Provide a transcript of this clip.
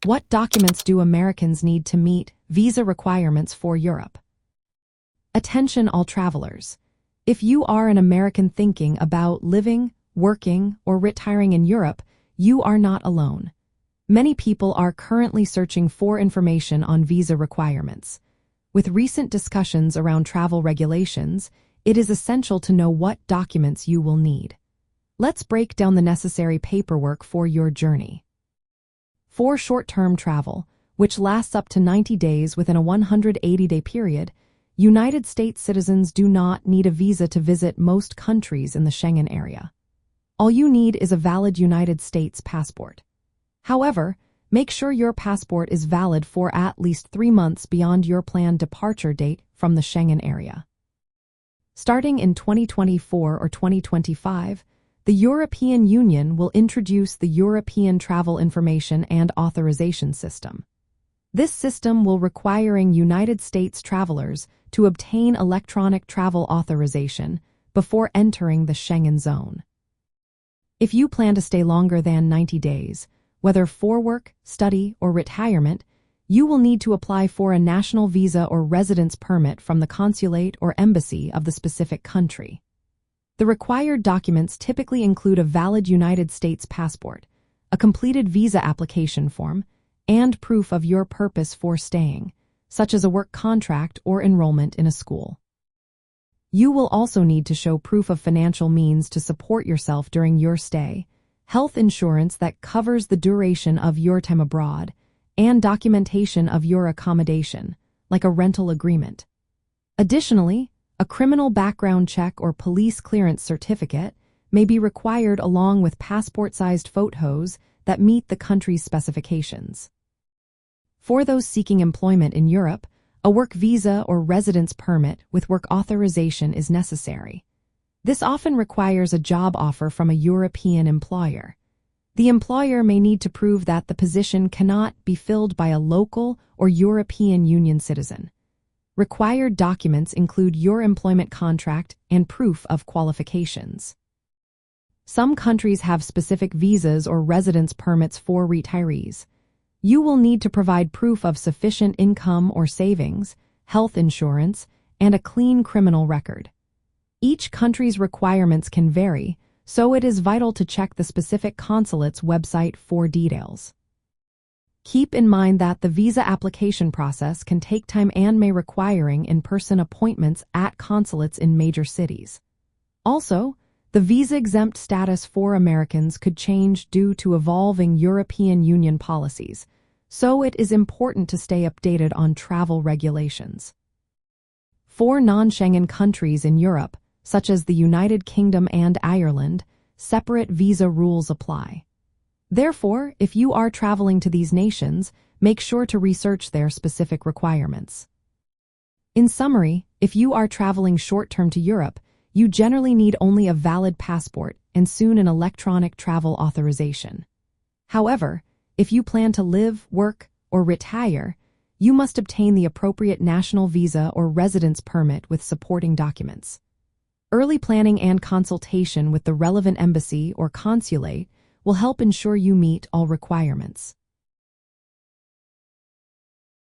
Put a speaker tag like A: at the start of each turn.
A: What documents do Americans need to meet visa requirements for Europe? Attention all travelers. If you are an American thinking about living, working, or retiring in Europe, you are not alone. Many people are currently searching for information on visa requirements. With recent discussions around travel regulations, it is essential to know what documents you will need. Let's break down the necessary paperwork for your journey. For short-term travel, which lasts up to 90 days within a 180-day period, United States citizens do not need a visa to visit most countries in the Schengen area. All you need is a valid United States passport. However, make sure your passport is valid for at least 3 months beyond your planned departure date from the Schengen area. Starting in 2024 or 2025, the European Union will introduce the European Travel Information and Authorization System. This system will require United States travelers to obtain electronic travel authorization before entering the Schengen zone. If you plan to stay longer than 90 days, whether for work, study, or retirement, you will need to apply for a national visa or residence permit from the consulate or embassy of the specific country. The required documents typically include a valid United States passport, a completed visa application form, and proof of your purpose for staying, such as a work contract or enrollment in a school. You will also need to show proof of financial means to support yourself during your stay, health insurance that covers the duration of your time abroad, and documentation of your accommodation, like a rental agreement. Additionally, a criminal background check or police clearance certificate may be required along with passport-sized photos that meet the country's specifications. For those seeking employment in Europe, a work visa or residence permit with work authorization is necessary. This often requires a job offer from a European employer. The employer may need to prove that the position cannot be filled by a local or European Union citizen. Required documents include your employment contract and proof of qualifications. Some countries have specific visas or residence permits for retirees. You will need to provide proof of sufficient income or savings, health insurance, and a clean criminal record. Each country's requirements can vary, so it is vital to check the specific consulate's website for details. Keep in mind that the visa application process can take time and may require in-person appointments at consulates in major cities. Also, the visa-exempt status for Americans could change due to evolving European Union policies, so it is important to stay updated on travel regulations. For non-Schengen countries in Europe, such as the United Kingdom and Ireland, separate visa rules apply. Therefore, if you are traveling to these nations, make sure to research their specific requirements. In summary, if you are traveling short-term to Europe, you generally need only a valid passport and soon an electronic travel authorization. However, if you plan to live, work, or retire, you must obtain the appropriate national visa or residence permit with supporting documents. Early planning and consultation with the relevant embassy or consulate will help ensure you meet all requirements.